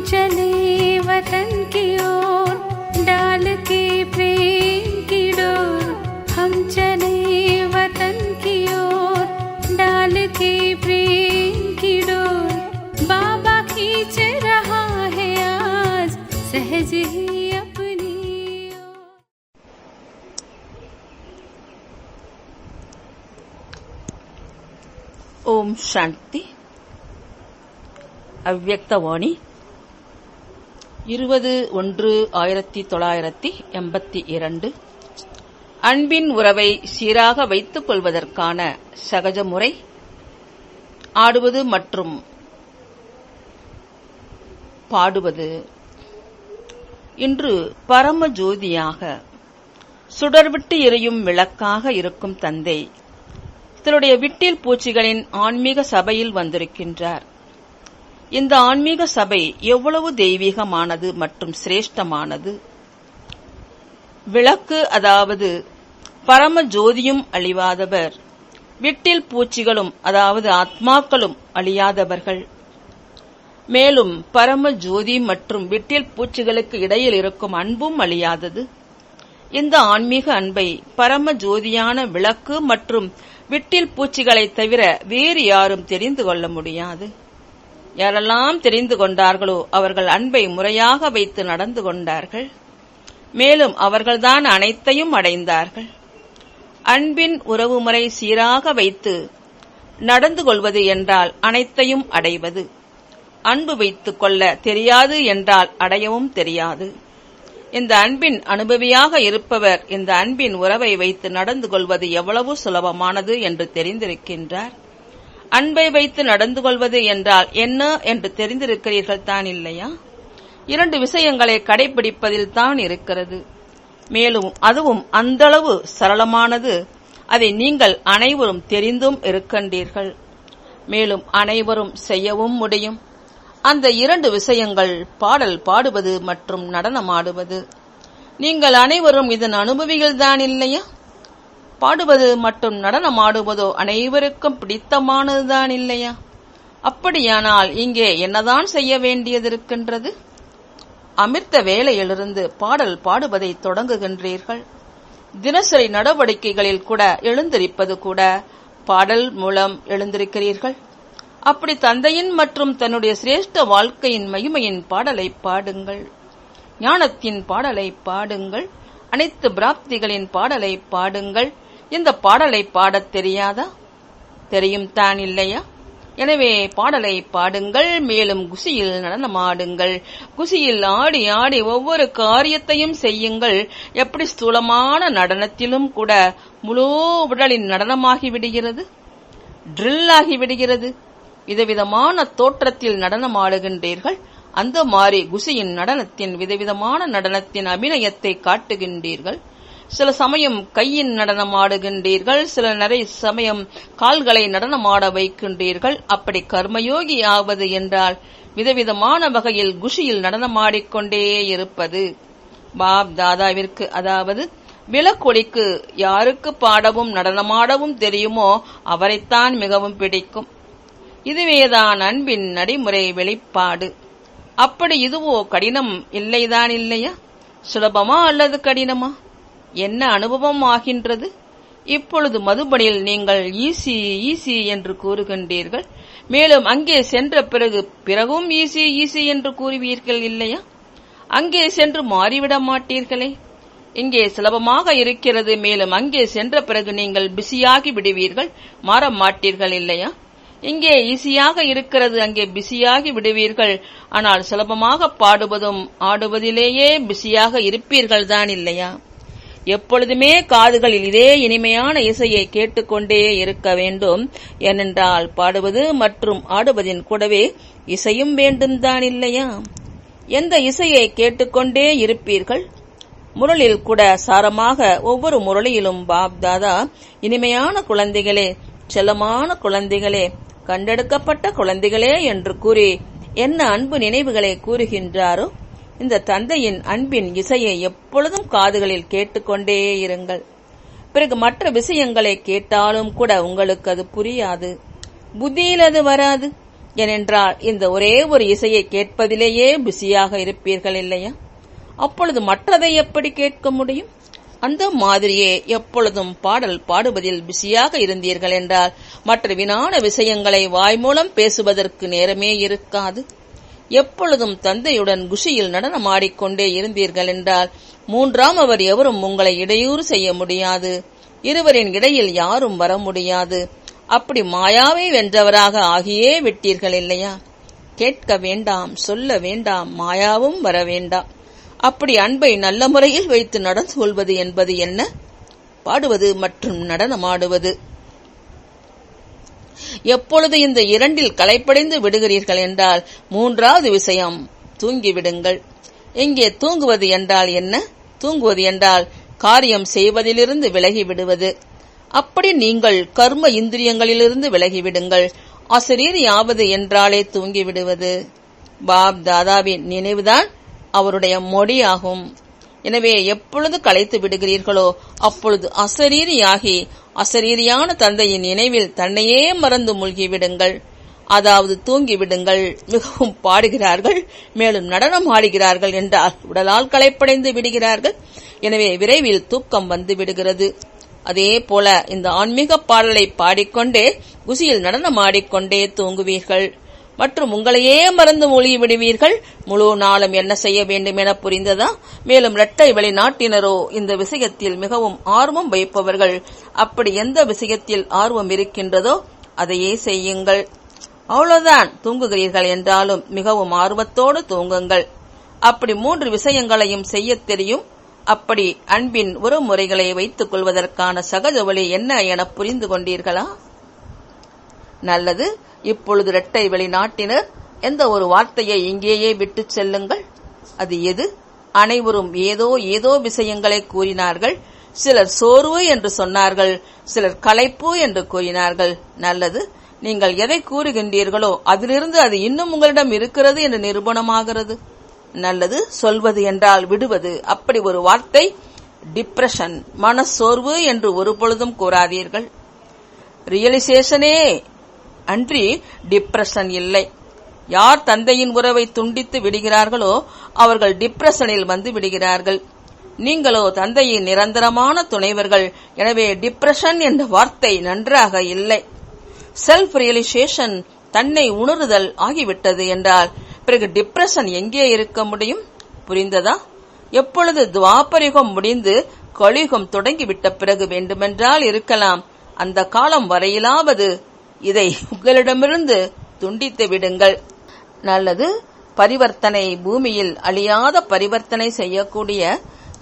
चले वतन की ओर डाल के प्रेम की डोर। हम चले वतन की ओर डाल के प्रेम की डोर। बाबा खींच रहा है आज सहज ही अपनी ओर। ஓம் சாந்தி. அவ்யக்தவாணி 20-1-1982. அன்பின் உறவை சீராக வைத்துக் கொள்வதற்கான சகஜ முறை ஆடுவது மற்றும் பாடுவது. இன்று பரம ஜோதியாக சுடர்விட்டு எரியும் விளக்காக இருக்கும் தந்தை தன்னுடைய விட்டில் பூச்சிகளின் ஆன்மீக சபையில் வந்திருக்கின்றார். இந்த ஆன்மீக சபை எவ்வளவு தெய்வீகமானது மற்றும் சிரேஷ்டமானது. விளக்கு, அதாவது பரம ஜோதியும் அழியாதவர், விட்டில் பூச்சிகளும் அதாவது ஆத்மாக்களும் அழியாதவர்கள். மேலும் பரம ஜோதி மற்றும் விட்டில் பூச்சிகளுக்கு இடையில் இருக்கும் அன்பும் அழியாதது. இந்த ஆன்மீக அன்பை பரம ஜோதியான விளக்கு மற்றும் விட்டில் பூச்சிகளை தவிர வேறு யாரும் தெரிந்து கொள்ள முடியாது. யாரெல்லாம் தெரிந்து கொண்டார்களோ அவர்கள் அன்பை முறையாக வைத்து நடந்து கொண்டார்கள். மேலும் அவர்கள்தான் அனைத்தையும் அடைந்தார்கள். அன்பின் உறவுமுறை சீராக வைத்து நடந்து கொள்வது என்றால் அனைத்தையும் அடைவது. அன்பு வைத்துக் கொள்ள தெரியாது என்றால் அடையவும் தெரியாது. இந்த அன்பின் அனுபவியாக இருப்பவர் இந்த அன்பின் உறவை வைத்து நடந்து கொள்வது எவ்வளவு சுலபமானது என்று தெரிந்திருக்கின்றார். அன்பை வைத்து நடந்து கொள்வது என்றால் என்ன என்று தெரிந்திருக்கிறீர்கள் தான் இல்லையா? 2 விஷயங்களை கடைபிடிப்பதில் தான் இருக்கிறது. மேலும் அதுவும் அந்தளவு சரளமானது. அதை நீங்கள் அனைவரும் தெரிந்தும் இருக்கின்றீர்கள். மேலும் அனைவரும் செய்யவும் முடியும். அந்த 2 விஷயங்கள் பாடல் பாடுவது மற்றும் நடனமாடுவது. நீங்கள் அனைவரும் இதன் அனுபவிகள் தான் இல்லையா? பாடுவது மற்றும் நடனமாடுவதோ அனைவருக்கும் பிடித்தமானதுதான் இல்லையா? அப்படியானால் இங்கே என்னதான் செய்ய வேண்டியதிருக்கின்றது? அமிர்த வேளையிலிருந்து பாடல் பாடுவதை தொடங்குகின்றீர்கள். தினசரி நடவடிக்கைகளில் கூட எழுந்திருப்பது கூட பாடல் மூலம் எழுந்திருக்கிறீர்கள். அப்படி தந்தையின் மற்றும் தன்னுடைய சிரேஷ்ட வாழ்க்கையின் மகிமையின் பாடலை பாடுங்கள். ஞானத்தின் பாடலை பாடுங்கள். அனைத்து பிராப்திகளின் பாடலை பாடுங்கள். இந்த பாடலை பாடத் தெரியாதா? தெரியும் தான் இல்லையா? எனவே பாடலை பாடுங்கள். மேலும் குஷியில் நடனமாடுங்கள். குஷியில் ஆடி ஆடி ஒவ்வொரு காரியத்தையும் செய்யுங்கள். எப்படி ஸ்தூலமான நடனத்திலும் கூட முழு உடலின் நடனமாகி விடுகிறது, ட்ரில் ஆகி விடுகிறது. விதவிதமான தோற்றத்தில் நடனமாடுகின்றீர்கள். அந்த மாறி குஷியின் நடனத்தின் விதவிதமான நடனத்தின் அபிநயத்தை காட்டுகின்றீர்கள். சில சமயம் கையின் நடனமாடுகின்றீர்கள், சில நிறைய சமயம் கால்களை நடனமாட வைக்கின்றீர்கள். அப்படி கர்மயோகி ஆவது என்றால் விதவிதமான வகையில் குஷியில் நடனமாடிக்கொண்டே இருப்பது. பாப் தாதாவிற்கு, அதாவது விளக்கொலிக்கு யாருக்கு பாடவும் நடனமாடவும் தெரியுமோ அவரைத்தான் மிகவும் பிடிக்கும். இதுவேதான் அன்பின் நடைமுறை வெளிப்பாடு. அப்படி இதுவோ கடினம் இல்லைதான் இல்லையா? சுலபமா அல்லது கடினமா? என்ன அனுபவம் ஆகின்றது? இப்பொழுது மதுபனில் நீங்கள் ஈசி ஈசி என்று கூறுகின்றீர்கள். மேலும் அங்கே சென்ற பிறகும் ஈசி ஈசி என்று கூறுவீர்கள் இல்லையா? அங்கே சென்று மாறிவிட மாட்டீர்களே. இங்கே சுலபமாக இருக்கிறது. மேலும் அங்கே சென்ற பிறகு நீங்கள் பிஸியாகி விடுவீர்கள், மாற மாட்டீர்கள் இல்லையா? இங்கே ஈஸியாக இருக்கிறது, அங்கே பிஸியாகி விடுவீர்கள். ஆனால் சுலபமாக பாடுவதும் ஆடுவதிலேயே பிஸியாக இருப்பீர்கள் தான் இல்லையா? எப்பொழுதுமே காதுகளில் இதே இனிமையான இசையை கேட்டுக்கொண்டே இருக்க வேண்டும். ஏனென்றால் பாடுவது மற்றும் ஆடுவதின் கூடவே இசையும் வேண்டும் தான் இல்லையா? எந்த இசையை கேட்டுக்கொண்டே இருப்பீர்கள்? முரளில் கூட சாரமாக ஒவ்வொரு முரளியிலும் பாப் தாதா இனிமையான குழந்தைகளே, செல்லமான குழந்தைகளே, கண்டெடுக்கப்பட்ட குழந்தைகளே என்று கூறி என்ன அன்பு நினைவுகளை கூறுகின்றாரோ இந்த தந்தையின் அன்பின் இசையை எப்பொழுதும் காதுகளில் கேட்டுக்கொண்டே இருங்கள். பிறகு மற்ற விஷயங்களை கேட்டாலும் கூட உங்களுக்கு அது புரியாது, புத்தியில் அது வராது. ஏனென்றால் இந்த ஒரே ஒரு இசையை கேட்பதிலேயே பிஸியாக இருப்பீர்கள் இல்லையா? அப்பொழுது மற்றதை எப்படி கேட்க முடியும்? அந்த மாதிரியே எப்பொழுதும் பாடல் பாடுவதில் பிஸியாக இருந்தீர்கள் என்றால் மற்ற வீணான விஷயங்களை வாய் மூலம் பேசுவதற்கு நேரமே இருக்காது. எப்பொழுதும் தந்தையுடன் குஷியில் நடனமாடிக்கொண்டே இருந்தீர்கள் என்றால் மூன்றாம் அவர் எவரும் உங்களை இடையூறு செய்ய முடியாது. இருவரின் இடையில் யாரும் வர முடியாது. அப்படி மாயாவை வென்றவராக ஆகியே விட்டீர்கள் இல்லையா? கேட்க வேண்டாம், சொல்ல வேண்டாம், மாயாவும் வர வேண்டாம். அப்படி அன்பை நல்ல முறையில் வைத்து நடந்து கொள்வது என்பது என்ன? பாடுவது மற்றும் நடனமாடுவது. எப்பொழுது இந்த இரண்டில் களைப்படைந்து விடுகிறீர்கள் என்றால் மூன்றாவது விஷயம் தூங்கிவிடுங்கள். இங்கே தூங்குவது என்றால் என்ன? தூங்குவது என்றால் காரியம் செய்வதிலிருந்து விலகிவிடுவது. அப்படி நீங்கள் கர்ம இந்திரியங்களிலிருந்து விலகிவிடுங்கள். அசரீரியாவது என்றாலே தூங்கிவிடுவது. பாப் தாதாவின் நினைவுதான் அவருடைய மொழியாகும். எனவே எப்பொழுது களைத்து விடுகிறீர்களோ அப்பொழுது அசரீரியாகி அசரீரியான தந்தையின் நினைவில் தன்னையே மறந்து மூழ்கிவிடுங்கள். அதாவது தூங்கிவிடுங்கள். மிகவும் பாடுகிறார்கள், மேலும் நடனம் ஆடுகிறார்கள் என்றால் உடலால் களைப்படைந்து விடுகிறார்கள். எனவே விரைவில் தூக்கம் வந்து விடுகிறது. அதே போல இந்த ஆன்மீக பாடலை பாடிக்கொண்டே குசியில் நடனமாடிக்கொண்டே தூங்குவீர்கள் மற்றும் உங்களையே மறந்து மூழ்கி விடுவீர்கள். முழு நாளும் என்ன செய்ய வேண்டும் என புரிந்ததா? மேலும் இரட்டை வெளிநாட்டினரோ இந்த விஷயத்தில் மிகவும் ஆர்வம் வைப்பவர்கள். அப்படி எந்த விஷயத்தில் ஆர்வம் இருக்கின்றதோ அதையே செய்யுங்கள். அவ்வளவுதான். தூங்குகிறீர்கள் என்றாலும் மிகவும் ஆர்வத்தோடு தூங்குங்கள். அப்படி 3 விஷயங்களையும் செய்ய தெரியும். அப்படி அன்பின் ஒரு முறைகளை வைத்துக் கொள்வதற்கான சகஜ வழி என்ன என புரிந்து கொண்டீர்களா? நல்லது. இப்பொழுது இரட்டை வெளிநாட்டினர் எந்த ஒரு வார்த்தையை இங்கேயே விட்டுச் செல்லுங்கள். அது எது? அனைவரும் ஏதோ விஷயங்களை கூறினார்கள். சிலர் சோர்வு என்று சொன்னார்கள், சிலர் களைப்பு என்று கூறினார்கள். நல்லது. நீங்கள் எதை கூறுகின்றீர்களோ அதிலிருந்து அது இன்னும் உங்களிடம் இருக்கிறது என்று நிரூபணமாகிறது. நல்லது. சொல்வது என்றால் விடுவது. அப்படி ஒரு வார்த்தை டிப்ரெஷன், மனசோர்வு என்று ஒரு பொழுதும் கூறாதீர்கள். ரியலைசேஷனே அன்றி டிப்ரெஷன் இல்லை. யார் தந்தையின் உறவை துண்டித்து விடுகிறார்களோ அவர்கள் டிப்ரெஷனில் வந்து விடுகிறார்கள். நீங்களோ தந்தையின் நிரந்தரமான துணைவர்கள். எனவே டிப்ரெஷன் என்ற வார்த்தை நன்றாக இல்லை. செல்ஃப் ரியலைசேஷன், தன்னை உணருதல் ஆகிவிட்டது என்றால் பிறகு டிப்ரெஷன் எங்கே இருக்க முடியும்? புரிந்ததா? எப்பொழுது துவாபரிகம் முடிந்து கலியுகம் தொடங்கிவிட்ட பிறகு வேண்டுமென்றால் இருக்கலாம். அந்த காலம் வரையிலாவது இதை உங்களிடமிருந்து துண்டித்து விடுங்கள். நல்லது. பரிவர்த்தனை, பூமியில் அழியாத பரிவர்த்தனை செய்யக்கூடிய,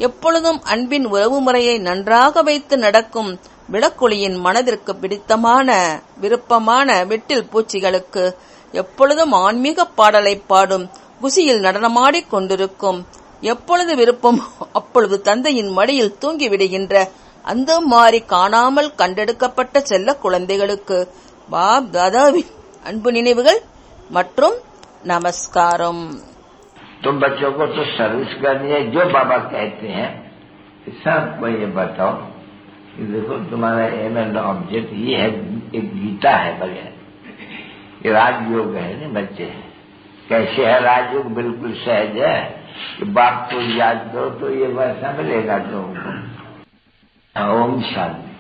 எப்பொழுதும் அன்பின் உறவு முறையை நன்றாக வைத்து நடக்கும் விளக்கொளியின் மனதிற்கு பிடித்தமான விருப்பமான விட்டில் பூச்சிகளுக்கு எப்பொழுதும் ஆன்மீக பாடலை பாடும், குசியில் நடனமாடிக் கொண்டிருக்கும், எப்பொழுது விருப்பம் அப்பொழுது தந்தையின் மடியில் தூங்கிவிடுகின்ற அந்த மாறி காணாமல் கண்டெடுக்கப்பட்ட செல்ல குழந்தைகளுக்கு பாப் தாதாவின் அன்பு நினைவுகள் மற்றும் நமஸ்காரம். तुम बच्चों को तो सर्विस करनी है जो बाबा कहते हैं। सबको ये बताओ कि देखो तुम्हारा एम एंड ऑब्जेक्ट ये है, एक गीता है बढ़िया, ये राजयोग है ना बच्चे। कैसे है राजयोग? बिल्कुल सहज है कि बाप को याद करो तो ये वैसा मिलेगा तुमको। ओम शांति।